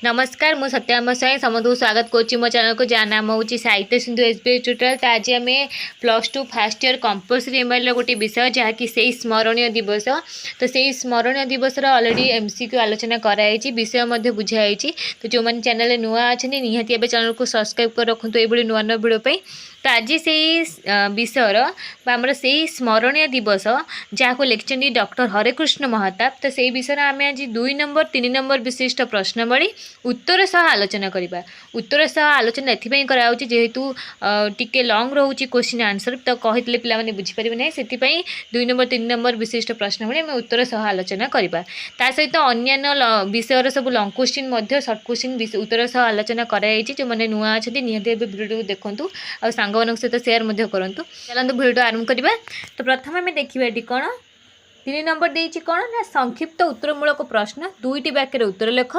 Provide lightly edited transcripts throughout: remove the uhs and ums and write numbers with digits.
नमस्कार मु सत्याम साई समस्त स्वागत करुच्ची मो चैनल को जहाँ नाम हूँ साहित्य सिंधु एसबीआई ट्यूटोरियल। तो आज आम +2 फर्स्ट इयर कंपलसरी एमएल गोटे विषय जहाँकि से स्मरणीय दिवस। तो से स्मरणीय दिवस ऑलरेडी एमसीक्यू आलोचना कराई विषय बुझाई। तो जो मैंने चैनल नुआ अच्छा निहाती एवं चैनल को सब्सक्राइब कर रखु ये नुआ नुआ भिडियो। तो आज से विषयर आमर से स्मरणीय दिवस जहाँ को लिखिं डॉक्टर हरेकृष्ण महताब। तो से विषय आम आज 2 नंबर 3 नंबर विशिष्ट प्रश्नवली उत्तर सह आलोचना करवा। उत्तर सह आलोचना एथि कराउछि जेहेतु टिके लॉन्ग रोचे क्वेश्चन आंसर। तो कहते पिला माने बुझीपारे ना से 2 नंबर 3 नंबर विशिष्ट प्रश्नवली आम उत्तर सह आलोचना करवा। ता सहित अन्य विषय सब लॉन्ग क्वेश्चन सर्ट क्वेश्चन उत्तर सह आलोचना कराई। जो मैंने नुआ अच्छा निहाती भिडियो देखूँ और सांग सहित सेयार करूँ। चलते भिडियो आरंभ करवा। तो प्रथम आम देखा ये कौन 3 नंबर देती कौन ना संक्षिप्त उत्तरमूलक प्रश्न 2टी वाक्य उत्तर लेख।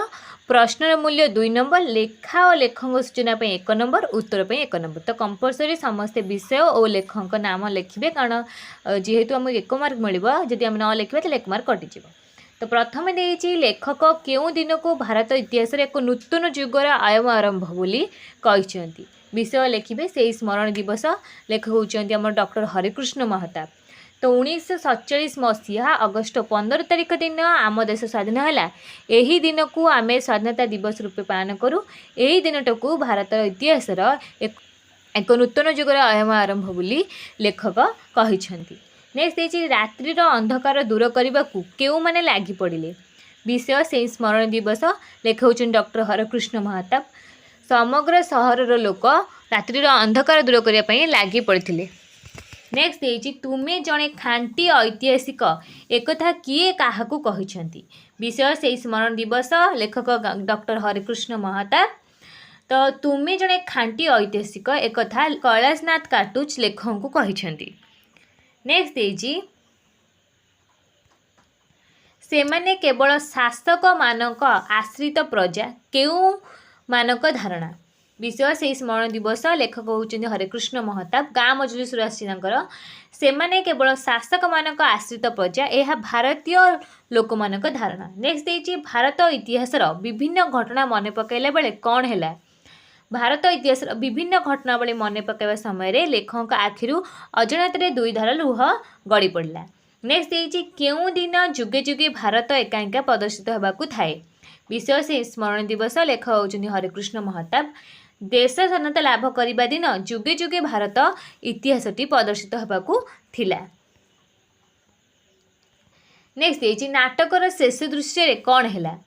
प्रश्नर मूल्य 2 नंबर लेखा और लेखक सूचना 1 नंबर उत्तर 1 नंबर। तो कंपलसरी समस्ते विषय और लेखक नाम लिखे कारण जेहेतु आम 1 मार्क मिल जदि आम न लिखा तो 1 मार्क कटिज। तो प्रथम देती लेखक क्यों दिन को भारत इतिहास एक नूतन जुगर आयम आरंभ बोली कहते। विषय लिखे से स्मरण दिवस लेखक होती आम डॉक्टर हरेकृष्ण महताब। तो 1947 मसीहा अगस्ट 15 तारिख दिन आम देश स्वाधीन है। यही दिन को आम स्वाधीनता दिवस रूपे पालन करूँ। यही दिन को भारत इतिहास एक नूतन जुगर आयम आरंभ बोली लेखक कहते। नेक्स्ट देखिए रात्रिर अंधकार दूर करने को क्यों मैंने लगी पड़े। विषय से स्मरण दिवस लेखक होती डॉक्टर हरेकृष्ण महताब। समग्र सहर लोक रात्रिर अंधकार दूर करने लगी पड़ते। नेक्स्ट देती तुम्हें जड़े खांटी ऐतिहासिक एक किए क्या कहते। विषय से स्मरण दिवस लेखक डॉक्टर हरेकृष्ण महताब। तो तुम्हें जड़े खांटी ऐतिहासिक एक कैलाशनाथ काटुच लेखक को कहते। नेक्स्ट देती से माने केवल शासक मानक आश्रित प्रजा क्यों मानक धारणा। विषय से स्मरण दिवस लेखक होती हरेकृष्ण महताब। गाँ मजलिस से माने केवल शासक मानक आश्रित प्रजा यह भारतीय लोक मानक धारणा। नेक्स्ट देती भारत इतिहास विभिन्न घटना मन पकड़ा बेले कौन है। भारत इतिहास विभिन्न घटनावली मन पकाइबा समय लेखक आखिरु अजणत 2 धार लुह गड़ी पड़ा। नेक्स्ट देती क्यों दिन जुगे जुगे भारत एकांका प्रदर्शित होगाकू थाए। विषय से स्मरण दिवस लेखक होती हरेकृष्ण महताब। देश स्वाधीनता लाभ करने दिन जुगे जुगे भारत इतिहासटी प्रदर्शित होगाकू थिला। नेक्स्ट देती नाटकर शेष दृश्य कौन है।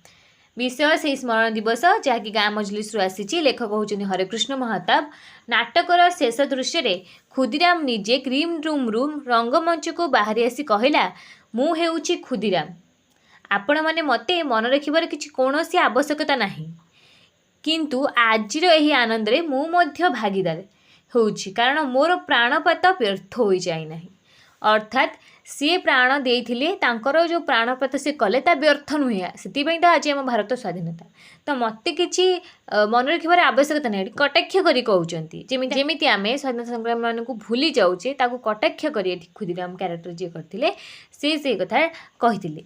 विषय से स्मरण दिवस जहाँकि गाँ मजलिस आसी लेखक होती हरेकृष्ण महताब। नाटकर शेष दृश्य खुदीराम निजे क्रीम रूम रंगमंच को बाहरी आसी कहला मु हेउछि खुदीराम। आपण माने मते मन रखिबार किछि कोनोसी आवश्यकता नाही किंतु आजिर एही आनंद रे मु मध्य भागीदार होउछि कारण मोर प्राणपात व्यर्थ होई जाय नाही। अर्थात सी प्राण देइथिले तांकर जो प्राणपात से कले ता व्यर्थ नुहे से आज आम भारत स्वाधीनता। तो मत कि मन रखिबार आवश्यकता नहीं कटाक्ष करी कहउचंती जेमिति आमे स्वाधीनता संग्राम मान को भूली जाउचे ताकू कटाक्ष करी खुदीराम कैरेक्टर जे करथिले से कथा कहिथिले।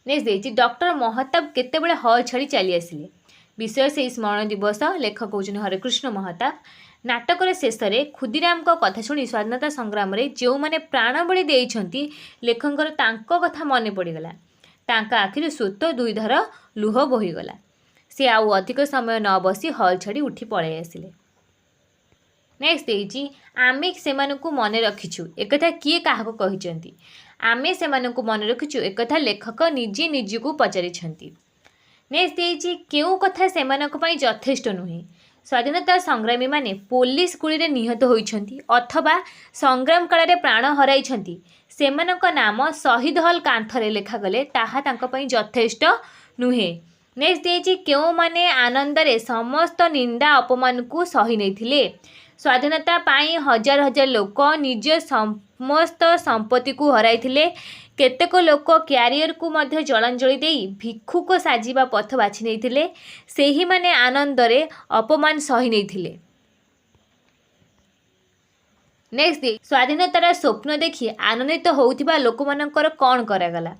नेक्स्ट देती डॉक्टर महताब केतेबेले हल छाड़ी चली आसिले। विषय से स्मरण दिवस लेखक होती हरेकृष्ण महताब। नाटकर शेष में खुदीराम को कथा शुणी स्वाधीनता संग्राम में जो मैंने प्राणबली देइछंती लेखकर तांको कथा मन पड़गला। तांका आखिर स्वत 2 धार लुह बोहीगला। से आउ अधिक समय न बसी हल छाड़ी उठी पड़े आसिले। नेक्स्ट देती आमे सेमानकु मन रखिछु एकथा किए क्या कहते। आमे सेमानकु मन रखिछु एकथा लेखक निजे निजको पचारिछंती। नेक्स्ट देती क्यों कथा सेमानक पई यथेष्ट नुहे। स्वाधीनता संग्रामी माने पुलिस गुली निहत होइछंती अथवा संग्राम काल में प्राण हराइछंती सेमानक नाम शहीद हल कांथरे लेखागले ताहा तांको पई यथेष्ट नुहे। नेक्स्ट देती क्यों माने आनंद रे समस्त निंदा अपमान को सही नैथिले। स्वाधीनता पाई हजार हजार लोक निज समस्त संपत्ति को हराइथिले। केतेक लोक क्यारियर को मध्य जलांजलि देई भिक्षुक साजिबा पथ बाछि नैथिले सेही माने आनंद रे अपमान सही नैथिले। नेक्स्ट स्वाधीनतार स्वप्न देखि आनंदित होउथिबा लोकमानकर कौन करागला।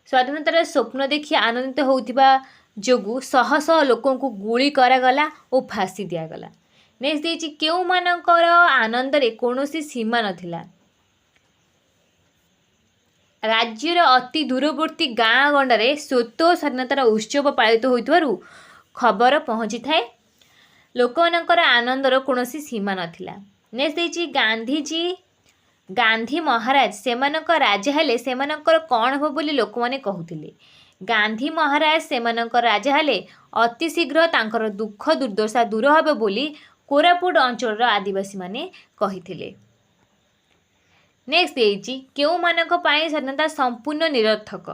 स्वाधीनतार स्वप्न देखि आनंदित होउथिबा जोगु शह शह लोक गुली करागला और फांसी दिगला। नेक्स्ट देछि केउ मानकर आनंद रे कोनोसी सीमा नथिला। राज्यर अति दूरवर्ती गाँ गंडारे स्वतः स्वाधीनतार उत्सव पालित होइतबारु खबर पहुँची थाए। लोकमानकर आनंदर कोनोसी सीमा नथिला। नेक्स्ट देछि गांधीजी गांधी महाराज सेमानक राजा हेले सेमानकर कौन हो बोली लोक माने कहूथिले। गांधी महाराज सेमानकर राजा हेले अति शीघ्र तांकर दुख दुर्दशा दूर हेबे बोली कोरापुट अंचल आदिवासी माने कहिथिले। नेक्स्ट देछि केउ मानक पाई स्वाधीनता संपूर्ण निरर्थक।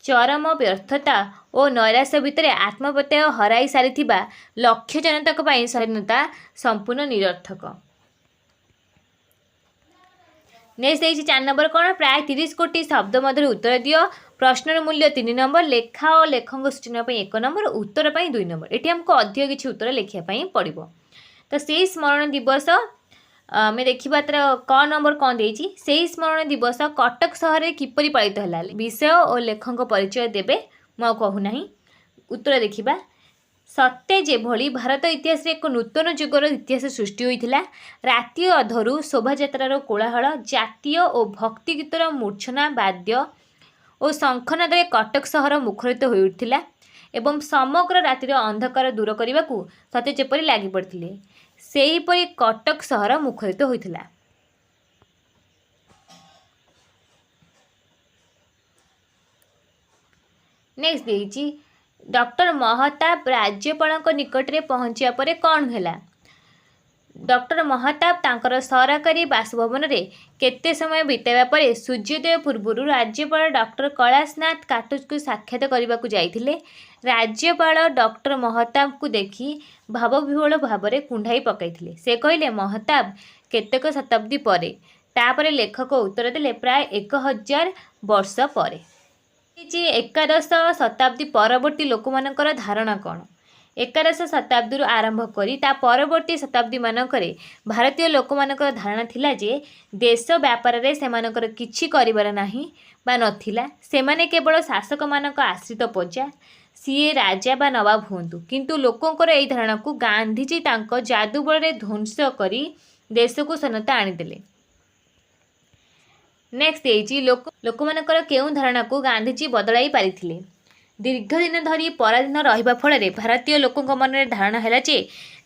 चरम व्यर्थता और नैराश्य भितर आत्मप्रत्यय हराई सारिथिबा लक्ष्य जनताक पाई स्वाधीनता संपूर्ण निरर्थक। नेक्स्ट देछि 4 नंबर कौन प्राय 30 कोटी शब्द मध्य उत्तर दियो। प्रश्नर मूल्य 3 नंबर। लेखा और लेखक सूचना 1 नंबर उत्तर 2 नंबर। ये हमको अधिक किसी उत्तर लिखापी पड़ो। तो से स्मरण दिवस आम देखा तर क नंबर कौन देछि से स्मरण दिवस कटक सहर में किपरि पालित है विषय और लेखक परिचय देवे मु कहूना। उत्तर देखा सत्य जेभली भारत इतिहास एक नूतन जुगर इतिहास सृष्टि होता। राति अधरू शोभायात्रार कोलाहल जातीय और भक्ति गीतर मूर्छना वाद्य और शंखनाद कटक सहर मुखरित हो उठिला एवं समग्र रातिर अंधकार दूर करने को सत्य जेपरी लगी पड़ते सेहीपरि कटक सहर मुखरित होता। नेक्स्ट देछि डॉक्टर महताब राज्यपाल निकट में पहुँचा पर कौन है। डॉक्टर महताब तांकर सरकारी बासभवन में केते समय बिताइबा पर सूर्योदय पूर्व राज्यपाल डॉक्टर कैलाशनाथ काटोच को साक्षात करने को जाइथिले। राज्यपाल डॉक्टर महताब को देखि भावविह्वल भाव में कुंडाई पकाइथिले। से कहले महताब केतेक शताब्दी परे। तापर लेखक उत्तर देले प्राय 1000 वर्ष परे। एकादश शताब्दी परवर्ती लोक मानकर धारणा कौन। एकादश शताब्दी आरंभ करी ता परवर्ती शताब्दी मानकरे भारतीय लोक मानकर धारणा थिला जे देश व्यापार रे सेमानकर किछि करिबार नाही बा नथिला। सेमाने केवल शासक मानक आश्रित प्रजा सीए राजा बा नवाब हुंतु। किंतु लोकंकर एई धारणा को गांधीजी तांको जादू बल रे ध्वंस करी देश को स्वाधीनता आनिदेले। नेक्स्ट देछि लोक मानकर केउं धारणा को गांधीजी बदलाई पारिथिले। दीर्घ दिन धरी पराधीन रहिबा फଳରେ भारतीय लोकଙ୍କ मनरे धारणा हैला जे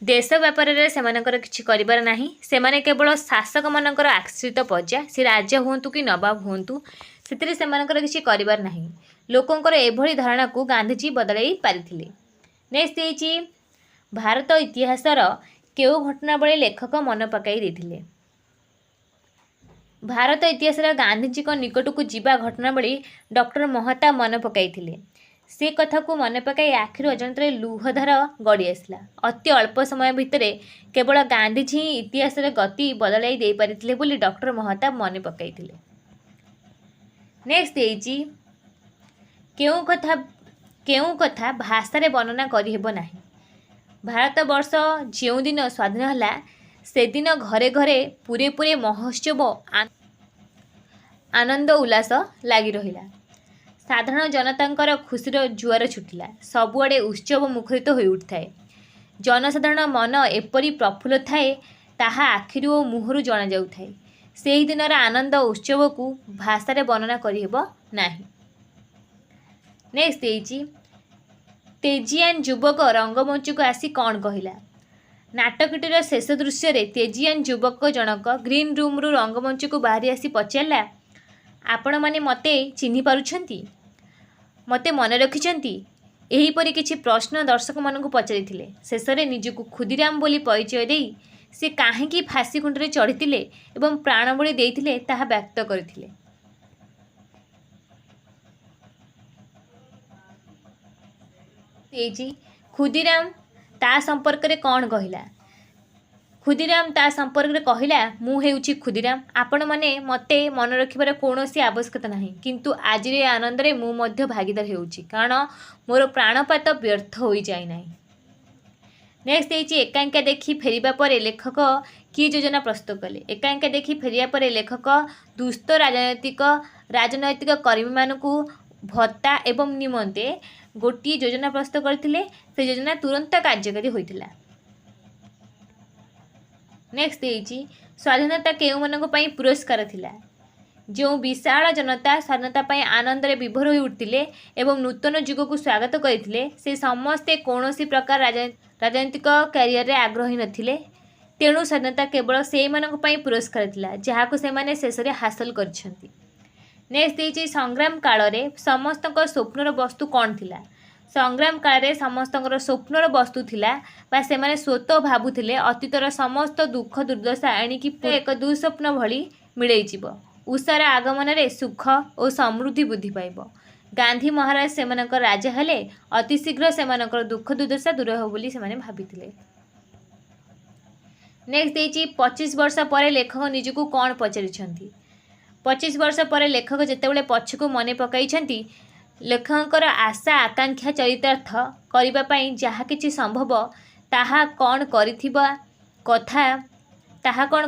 देश व्यापार रे सेमानकर किछि करिबार नाही। सेमाने केवल शासक मानकर आश्रित प्रजा से राजा हुंतु कि नवाब हुंतु सेतिरे सेमानकर किछि करिबार नाही। लोकंकर एभଳି धारणा को गांधीजी बदलाई पारिथिले। नेक्स्ट देछि भारत इतिहासर केउ घटनावली लेखक मन पकाई देथिले। भारत इतिहास गांधीजी को निकट को जीवा घटनावली डॉक्टर महताब मन पकाई से कथा को मन पकाई आखिर अजंतर लुहधार गड़ी आसला। अति अल्प समय भितर केवल गांधीजी ही इतिहास गति बदलाई दे पारिथिले बोली डॉक्टर महताब मन पकाई। नेक्स्ट देछि केउ कथा भाषा रे वर्णना करि हेबो नाही। भारत वर्ष जो दिन स्वाधीन हला से दिन घरे घरे पूरे पूरे महोत्सव आनंद उल्लास लगी रहिला। साधारण जनतांकर खुशीर जुआर छुटिला। सबुआड़े उत्सव मुखरित हो उठिଥାଏ। जनसाधारण मन एपरी प्रफुल्ल थाए ताहा आखिर और मुहरु जना जाउଥାଏ। सेही दिनर आनंद उत्सव को भाषा रे वर्णना करि हेबो नाही। नेक्स्ट देछि तेजियान युवक रंगमंच को आसी कौन कहला। नाटकटीर शेष दृश्य रे तेजियान युवक जनक ग्रीन रूम रु रंगमंच को बाहरी आसी पचारला आपण माने मते चिन्हि पारुछंती मते मन रखिछंती। एहीपरि किछि प्रश्न दर्शक मानकु पचारिथिले। शेषरे निजकु खुदीराम बोली परिचय देई से काहेकि फांसी खुंटरे चढ़िथिले एवं प्राणबळी देइथिले ताहा व्यक्त करथिले। तेजी खुदीराम ता संपर्क रे कौन कहला। खुदीराम ता संपर्क रे कहला मु हेउची खुदीराम आपण माने मते मन रखिबार कोनोसी आवश्यकता नाही किंतु आज रे आनंद रे मु मध्य भागीदार हेउची कारण मोर प्राणपात व्यर्थ होई जाय नाही। नेक्स्ट देछि एकांका देखि फेरिबा परे लेखक की योजना प्रस्तुत कले। एकांका देखि फेरिया परे लेखक दुष्ट राजनैतिक कर्मी मानकु भत्ता एवं निमंते गोटे योजना प्रस्तुत करथिले से योजना तुरंत कार्यकारी होइथिला। नेक्स्ट देइछि स्वाधीनता केउमनक पई पुरस्कार थिला। जो विशाल जनता स्वाधीनता पई आनंद रे विभोर होई उठथिले एवं नूतन युग को स्वागत करथिले से समस्ते कौनसी प्रकार राजनीतिक कैरियर रे आग्रही नथिले। तेणु स्वाधीनता केवल से मानक पई पुरस्कार थिला जहाको से माने शेष रे हासिल करछंती। नेक्स्ट देइछि संग्राम काल रे समस्तक स्वप्नर वस्तु कौन थिला। संग्राम काल रे समस्तकर स्वप्नर वस्तु थिला बा से माने स्वतः भाबुथिले अतीतर समस्त दुख दुर्दशा आनिकी एक दुस्वप्न भली मिलई जिवो। उषार आगमन रे सुख और समृद्धि बुद्धि पाइब। गांधी महाराज सेमानक राजा हेले अति शीघ्र सेमानकर दुख दुर्दशा दूर हो बोली सेमाने भाबिथिले। नेक्स्ट देइछि 25 वर्ष पर लेखक निजको कौन पचारिछंती। 25 वर्ष पर लेखक जेतेबेले पछको मने पकाइछंती लेखकर आशा आकांक्षा चरितार्थ करिबा पई जहा किछि संभव ताहा कौन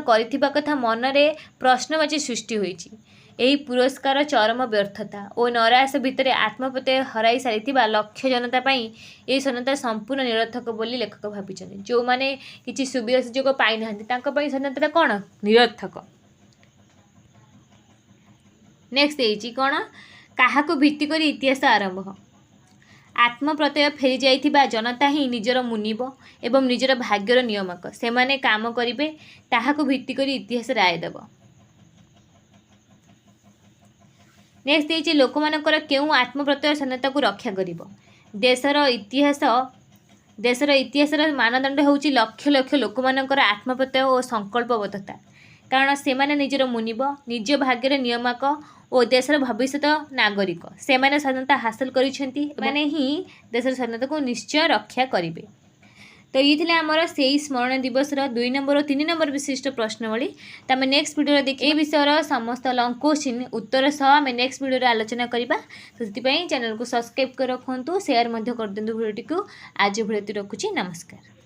करिथिबा कथा मनरे प्रश्नवाची सृष्टि होइछि। एही पुरस्कार चरम व्यर्थता और नैराश्य भितर आत्मप्रत्यय हराई सारिथिबा लक्ष्य जनता पई ए स्वतंत्रता संपूर्ण निरर्थक बोली लेखक भाबिछन्ति। जो माने किछि सुविधा सुयोग पाइ नाहंती तांका पई स्वतंत्रता कोन निरर्थक। नेक्स्ट देइछि कोन काहाको भित्ति करी इतिहास आरंभ। आत्मप्रत्यय फेरी जाइथिबा जनता ही निजर मुनिब एवं निजर भाग्यर नियमक सेमाने काम करिवे ताहाको भित्ति करी इतिहास राय देव। नेक्स्ट देइछि लोकमानकर केउ आत्मप्रत्यय सन्नता को रक्षा करिवो। देशर इतिहासर मानदंड होउछि लक्ष लक्ष लोकमानकर आत्मप्रत्यय और संकल्पबद्धता। कारण सेमाने निजर मुनिब निज भाग्यर नियमक और देशर भविष्यत नागरिक सेमाने स्वाधीनता हासिल करिसेंती माने ही देशर स्वाधीनता को निश्चय रक्षा करिवे। तो ये थिले हमर सेई स्मरण दिवस 2 नंबर और 3 नंबर विशिष्ट प्रश्नावली। तो आम नेक्स्ट वीडियो देखिए ए विषय समस्त लॉन्ग क्वेश्चन उत्तर सह आम नेक्स्ट वीडियो आलोचना करबा। तो सेति चैनल को सब्सक्राइब कर रखंतु शेयर मध्य कर दिंतु वीडियो को। आज भिडियो रखुची नमस्कार।